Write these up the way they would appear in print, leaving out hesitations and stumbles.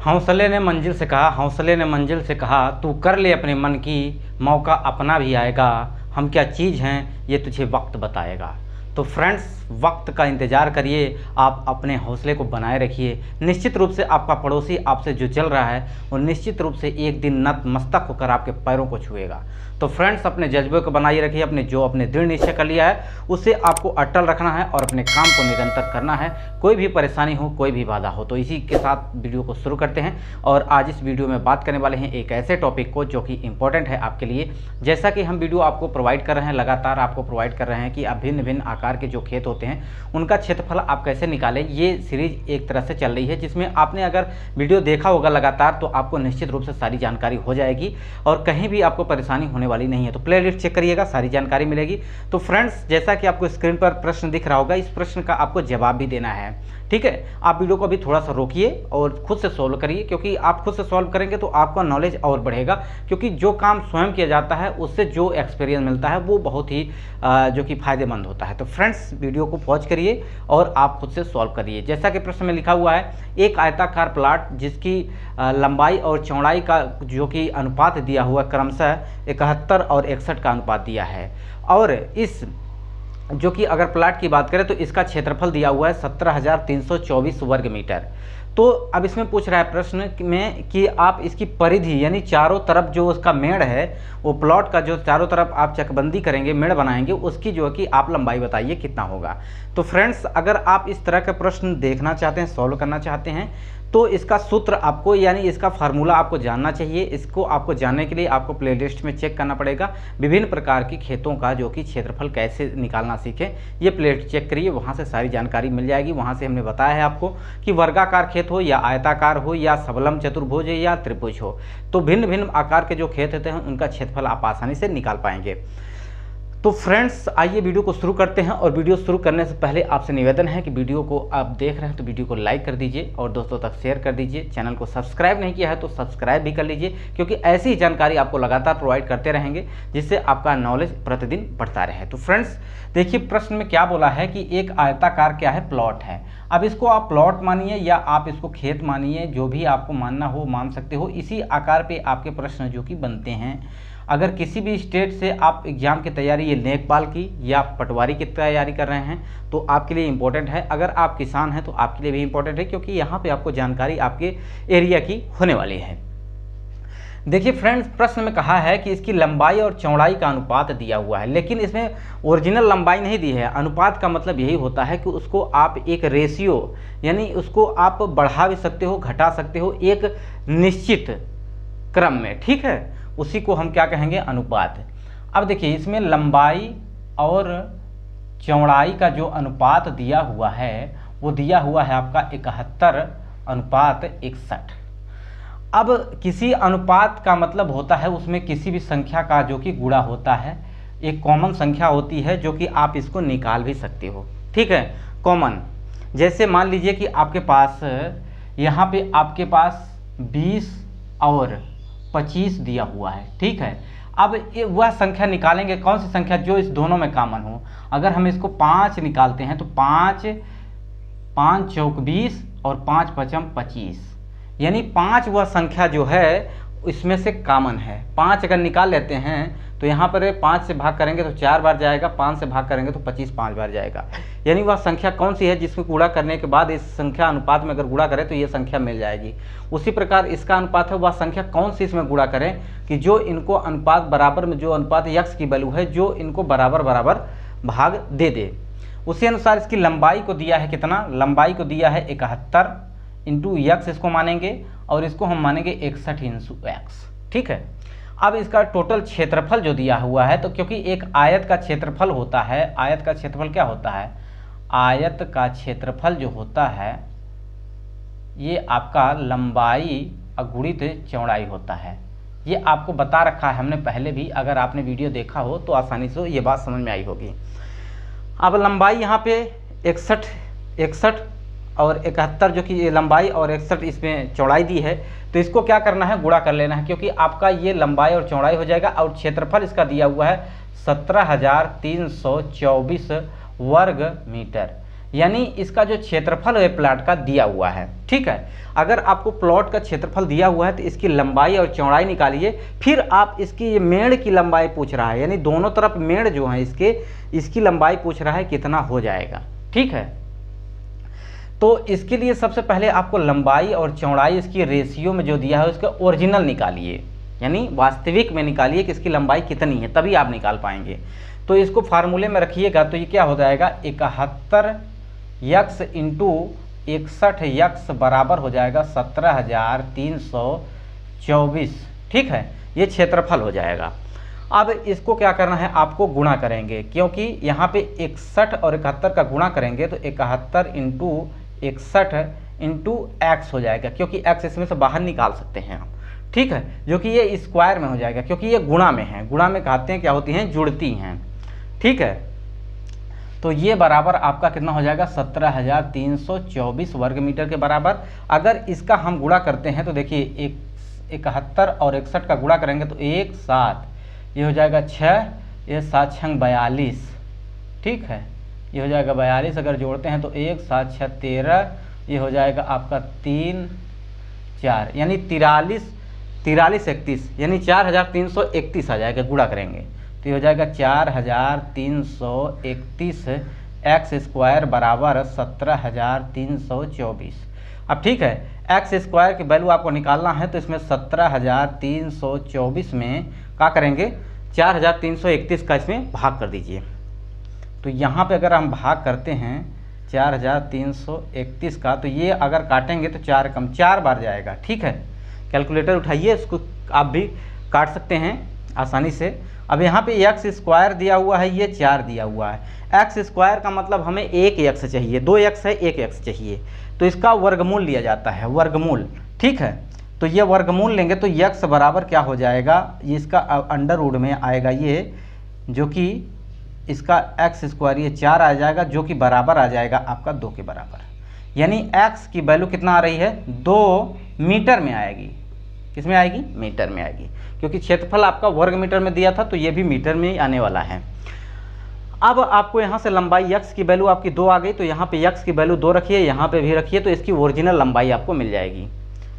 हौसले ने मंजिल से कहा, हौसले ने मंजिल से कहा, तू कर ले अपने मन की, मौका अपना भी आएगा, हम क्या चीज़ हैं ये तुझे वक्त बताएगा। तो फ्रेंड्स, वक्त का इंतज़ार करिए, आप अपने हौसले को बनाए रखिए। निश्चित रूप से आपका पड़ोसी आपसे जो चल रहा है वो निश्चित रूप से एक दिन नतमस्तक होकर आपके पैरों को छुएगा। तो फ्रेंड्स, अपने जज्बे को बनाए रखिए, अपने दृढ़ निश्चय कर लिया है उसे आपको अटल रखना है और अपने काम को निरंतर करना है, कोई भी परेशानी हो, कोई भी बाधा हो। तो इसी के साथ वीडियो को शुरू करते हैं और आज इस वीडियो में बात करने वाले हैं एक ऐसे टॉपिक को जो कि इम्पोर्टेंट है आपके लिए। जैसा कि हम वीडियो आपको प्रोवाइड कर रहे हैं, लगातार आपको प्रोवाइड कर रहे हैं कि भिन्न भिन्न आकार के जो खेत होते हैं उनका क्षेत्रफल आप कैसे निकालें। ये सीरीज एक तरह से चल रही है जिसमें आपने अगर वीडियो देखा होगा लगातार तो आपको निश्चित रूप से सारी जानकारी हो जाएगी और कहीं भी आपको परेशानी होने वाली नहीं है। तो प्लेलिस्ट चेक करिएगा, सारी जानकारी मिलेगी। तो फ्रेंड्स, जैसा कि आपको स्क्रीन पर प्रश्न दिख रहा होगा, इस प्रश्न का आपको जवाब भी देना है। ठीक है, आप वीडियो को अभी थोड़ा सा रोकिए और खुद से सॉल्व करिए, क्योंकि आप खुद से सॉल्व करेंगे तो आपका नॉलेज और बढ़ेगा। क्योंकि जो काम स्वयं किया जाता है उससे जो एक्सपीरियंस मिलता है वो बहुत ही जो कि फायदेमंद होता है। तो फ्रेंड्स, वीडियो को पॉज करिए और आप खुद से सॉल्व करिए। जैसा कि प्रश्न में लिखा हुआ है, एक आयताकार प्लाट जिसकी लंबाई और चौड़ाई का जो कि अनुपात दिया हुआ क्रमशः 71 और 61 का अनुपात दिया है, और इस जो कि अगर प्लाट की बात करें तो इसका क्षेत्रफल दिया हुआ है 17,324 वर्ग मीटर। तो अब इसमें पूछ रहा है प्रश्न में कि आप इसकी परिधि यानी चारों तरफ जो उसका मेड़ है, वो प्लॉट का जो चारों तरफ आप चकबंदी करेंगे, मेड़ बनाएंगे, उसकी जो है कि आप लंबाई बताइए कितना होगा। तो फ्रेंड्स, अगर आप इस तरह का प्रश्न देखना चाहते हैं, सॉल्व करना चाहते हैं, तो इसका सूत्र आपको यानी इसका फार्मूला आपको जानना चाहिए। इसको आपको जानने के लिए आपको प्लेलिस्ट में चेक करना पड़ेगा। विभिन्न प्रकार की खेतों का जो कि क्षेत्रफल कैसे निकालना सीखें, ये प्लेलिस्ट चेक करिए, वहाँ से सारी जानकारी मिल जाएगी। वहाँ से हमने बताया है आपको कि वर्गाकार खेत हो या आयताकार हो या सबलम चतुर्भुज हो या त्रिभुज हो, तो भिन्न भिन्न आकार के जो खेत होते हैं उनका क्षेत्रफल आप आसानी से निकाल पाएंगे। तो फ्रेंड्स, आइए वीडियो को शुरू करते हैं। और वीडियो शुरू करने से पहले आपसे निवेदन है कि वीडियो को आप देख रहे हैं तो वीडियो को लाइक कर दीजिए और दोस्तों तक शेयर कर दीजिए। चैनल को सब्सक्राइब नहीं किया है तो सब्सक्राइब भी कर लीजिए, क्योंकि ऐसी ही जानकारी आपको लगातार प्रोवाइड करते रहेंगे जिससे आपका नॉलेज प्रतिदिन बढ़ता रहे। तो फ्रेंड्स, देखिए प्रश्न में क्या बोला है कि एक आयताकार क्या है, प्लॉट है। अब इसको आप प्लॉट मानिए या आप इसको खेत मानिए, जो भी आपको मानना हो मान सकते हो। इसी आकार पे आपके प्रश्न जो कि बनते हैं। अगर किसी भी स्टेट से आप एग्जाम की तैयारी, ये लेखपाल की या पटवारी की तैयारी कर रहे हैं, तो आपके लिए इम्पोर्टेंट है। अगर आप किसान हैं तो आपके लिए भी इम्पोर्टेंट है, क्योंकि यहाँ पे आपको जानकारी आपके एरिया की होने वाली है। देखिए फ्रेंड्स, प्रश्न में कहा है कि इसकी लंबाई और चौड़ाई का अनुपात दिया हुआ है, लेकिन इसमें ओरिजिनल लंबाई नहीं दी है। अनुपात का मतलब यही होता है कि उसको आप एक रेशियो यानी उसको आप बढ़ा भी सकते हो, घटा सकते हो एक निश्चित क्रम में। ठीक है, उसी को हम क्या कहेंगे, अनुपात। अब देखिए इसमें लंबाई और चौड़ाई का जो अनुपात दिया हुआ है वो दिया हुआ है आपका 71:61। अब किसी अनुपात का मतलब होता है उसमें किसी भी संख्या का जो कि गुणा होता है, एक कॉमन संख्या होती है जो कि आप इसको निकाल भी सकते हो। ठीक है, कॉमन। जैसे मान लीजिए कि आपके पास यहाँ पे आपके पास 20 और 25 दिया हुआ है। ठीक है, अब वह संख्या निकालेंगे, कौन सी संख्या जो इस दोनों में कॉमन हो। अगर हम इसको 5 निकालते हैं तो 5 चौक 20 और 5 पचम 25, यानी 5 वह संख्या जो है इसमें से कॉमन है। 5 अगर निकाल लेते हैं तो यहाँ पर 5 से भाग करेंगे तो 4 बार जाएगा, 5 से भाग करेंगे तो 25 5 बार जाएगा। यानी वह संख्या कौन सी है जिसको गुणा करने के बाद इस संख्या अनुपात में अगर गुणा करें तो ये संख्या मिल जाएगी। उसी प्रकार इसका अनुपात है, वह संख्या कौन सी इसमें गुणा करें कि जो इनको अनुपात बराबर में, जो अनुपात यक्स की वैल्यू है, जो इनको बराबर बराबर भाग दे दे। उसी अनुसार इसकी लंबाई को दिया है कितना, लंबाई को दिया है 71 इंटू यक्स इसको मानेंगे और इसको हम मानेंगे 61 इंटू एक्स। ठीक है, अब इसका टोटल क्षेत्रफल जो दिया हुआ है, तो क्योंकि एक आयत का क्षेत्रफल होता है, आयत का क्षेत्रफल क्या होता है, आयत का क्षेत्रफल जो होता है ये आपका लंबाई गुणित चौड़ाई होता है। ये आपको बता रखा है हमने पहले भी, अगर आपने वीडियो देखा हो तो आसानी से ये बात समझ में आई होगी। अब लंबाई यहाँ पे 61 और 71 जो कि लंबाई और 61 इसमें चौड़ाई दी है, तो इसको क्या करना है, गुणा कर लेना है, क्योंकि आपका ये लंबाई और चौड़ाई हो जाएगा। और क्षेत्रफल इसका दिया हुआ है 17,324 वर्ग मीटर। यानी इसका जो क्षेत्रफल है प्लाट का दिया हुआ है। ठीक है, अगर आपको प्लॉट का क्षेत्रफल दिया हुआ है तो इसकी लंबाई और चौड़ाई निकालिए, फिर आप इसकी ये मेड़ की लंबाई पूछ रहा है, यानी दोनों तरफ मेड़ जो है इसकी लंबाई पूछ रहा है कितना हो जाएगा। ठीक है, तो इसके लिए सबसे पहले आपको लंबाई और चौड़ाई इसकी रेशियो में जो दिया है उसका ओरिजिनल निकालिए, यानी वास्तविक में निकालिए कि इसकी लंबाई कितनी है, तभी आप निकाल पाएंगे। तो इसको फार्मूले में रखिएगा तो ये क्या हो जाएगा 71 यक्स इंटू 61 यक्स बराबर हो जाएगा 17,324। ठीक है, ये क्षेत्रफल हो जाएगा। अब इसको क्या करना है, आपको गुणा करेंगे, क्योंकि यहाँ पे 61 और 71 का गुणा करेंगे तो 71 इंटू 61 इंटू एक्स हो जाएगा, क्योंकि एक्स इसमें से बाहर निकाल सकते हैं हम। ठीक है, जो कि ये स्क्वायर में हो जाएगा, क्योंकि ये गुणा में है। गुणा में कहते हैं क्या होती हैं, जुड़ती हैं। ठीक है, तो ये बराबर आपका कितना हो जाएगा 17,324 वर्ग मीटर के बराबर। अगर इसका हम गुणा करते हैं तो देखिए 71 और 61 का गुणा करेंगे तो 1 7, ये हो जाएगा 6, ये 7 6 42। ठीक है, ये हो जाएगा 42। अगर जोड़ते हैं तो 1 7 6 13, ये हो जाएगा आपका 3 4, यानी 43 31, यानी 4,331 आ जाएगा। गुणा करेंगे तो ये हो जाएगा 4,331 एक्स स्क्वायर बराबर 17,324। अब ठीक है, एक्स स्क्वायर की वैल्यू आपको निकालना है तो इसमें 17,324 में क्या करेंगे 4,331 का इसमें भाग कर दीजिए। तो यहाँ पे अगर हम भाग करते हैं 4,331 का, तो ये अगर काटेंगे तो 4 कम 4 बार जाएगा। ठीक है, कैलकुलेटर उठाइए, इसको आप भी काट सकते हैं आसानी से। अब यहाँ पे एक्स स्क्वायर दिया हुआ है, ये 4 दिया हुआ है। एक्स स्क्वायर का मतलब हमें 1 एक्स चाहिए, 2 एक्स है 1 एक्स चाहिए, तो इसका वर्गमूल लिया जाता है, वर्गमूल। ठीक है, तो ये वर्गमूल लेंगे तो एक्स बराबर क्या हो जाएगा, ये इसका अंडर रूट में आएगा, ये जो कि इसका एक्स स्क्वायर ये 4 आ जाएगा, जो कि बराबर आ जाएगा आपका 2 के बराबर। यानी एक्स की वैल्यू कितना आ रही है 2 मीटर में आएगी। किसमें आएगी, मीटर में आएगी, क्योंकि क्षेत्रफल आपका वर्ग मीटर में दिया था तो ये भी मीटर में ही आने वाला है। अब आपको यहाँ से लंबाई x की वैल्यू आपकी 2 आ गई, तो यहाँ पे x की वैल्यू 2 रखिए, यहाँ पे भी रखिए, तो इसकी ओरिजिनल लंबाई आपको मिल जाएगी।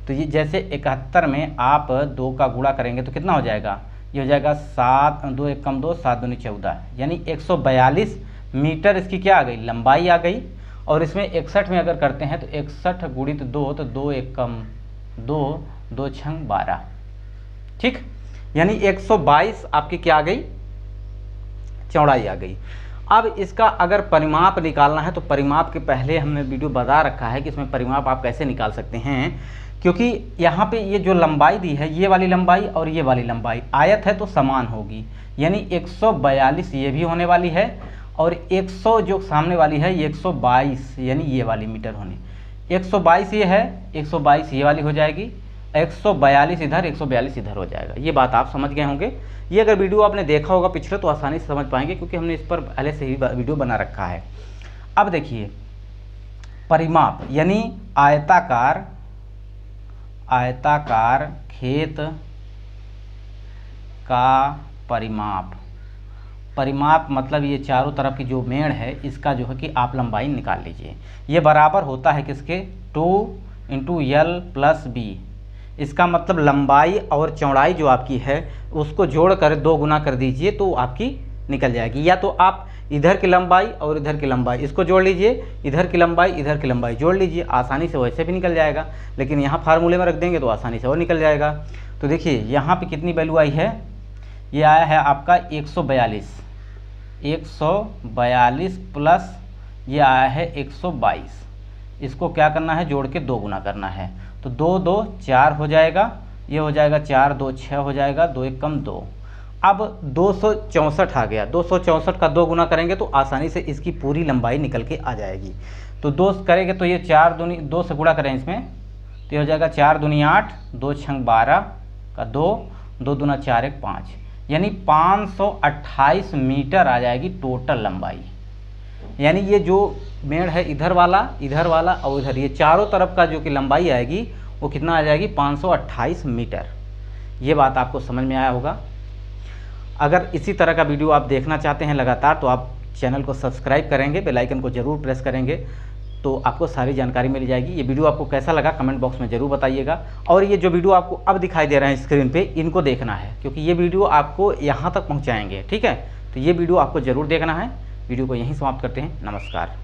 तो ये जैसे 71 में आप 2 का गुणा करेंगे तो कितना हो जाएगा, ये हो जाएगा 7 2 1 कम 2 7 दूनी 14, यानी 142 मीटर इसकी क्या आ गई, लंबाई आ गई। और इसमें 61 में अगर करते हैं तो 61 गुणित 2 तो 2 1 कम 2 2 6 12। ठीक, यानी 122 आपकी क्या आ गई, चौड़ाई आ गई। अब इसका अगर परिमाप निकालना है तो परिमाप के पहले हमने वीडियो बता रखा है कि इसमें परिमाप आप कैसे निकाल सकते हैं, क्योंकि यहाँ पे ये जो लंबाई दी है, ये वाली लंबाई और ये वाली लंबाई आयत है तो समान होगी, यानी 142 ये भी होने वाली है और 100 जो सामने वाली है ये 122, यानी ये वाली मीटर होनी। 122 ये है, 122 ये वाली हो जाएगी, 142 इधर 142 इधर हो जाएगा। ये बात आप समझ गए होंगे। ये अगर वीडियो आपने देखा होगा पिछले तो आसानी से समझ पाएंगे, क्योंकि हमने इस पर पहले से ही वीडियो बना रखा है। अब देखिए परिमाप, यानी आयताकार खेत का परिमाप। परिमाप मतलब ये चारों तरफ की जो मेड़ है इसका जो है कि आप लंबाई निकाल लीजिए। ये बराबर होता है किसके, 2 × L + B। इसका मतलब लंबाई और चौड़ाई जो आपकी है उसको जोड़कर 2 गुना कर दीजिए तो आपकी निकल जाएगी। या तो आप इधर की लंबाई और इधर की लंबाई इसको जोड़ लीजिए, इधर की लंबाई इधर की लंबाई जोड़ लीजिए, आसानी से वैसे भी निकल जाएगा। लेकिन यहाँ फार्मूले में रख देंगे तो आसानी से और निकल जाएगा। तो देखिए यहाँ पे कितनी वैल्यू आई है, ये आया है आपका 142 प्लस ये आया है 122। इसको क्या करना है, जोड़ के 2 गुना करना है, तो 2 2 4 हो जाएगा, ये हो जाएगा 4 2 6 हो जाएगा, 2 1 कम 2। अब 264 आ गया, 264 का 2 गुना करेंगे तो आसानी से इसकी पूरी लंबाई निकल के आ जाएगी। तो 2 करेंगे तो ये 4 दूनी 2 से गुणा करें इसमें तो ये हो जाएगा 4 दूनी 8 2 6 12 का 2 2 दूना 4 1 5, यानी 528 मीटर आ जाएगी टोटल लंबाई। यानी ये जो मेड़ है इधर वाला और इधर ये चारों तरफ का जो कि लंबाई आएगी वो कितना आ जाएगी 528 मीटर। ये बात आपको समझ में आया होगा। अगर इसी तरह का वीडियो आप देखना चाहते हैं लगातार तो आप चैनल को सब्सक्राइब करेंगे, बेल आइकन को ज़रूर प्रेस करेंगे, तो आपको सारी जानकारी मिल जाएगी। ये वीडियो आपको कैसा लगा कमेंट बॉक्स में ज़रूर बताइएगा। और ये जो वीडियो आपको अब दिखाई दे रहे हैं स्क्रीन पे, इनको देखना है, क्योंकि ये वीडियो आपको यहाँ तक पहुँचाएंगे। ठीक है, तो ये वीडियो आपको ज़रूर देखना है। वीडियो को यहीं समाप्त करते हैं। नमस्कार।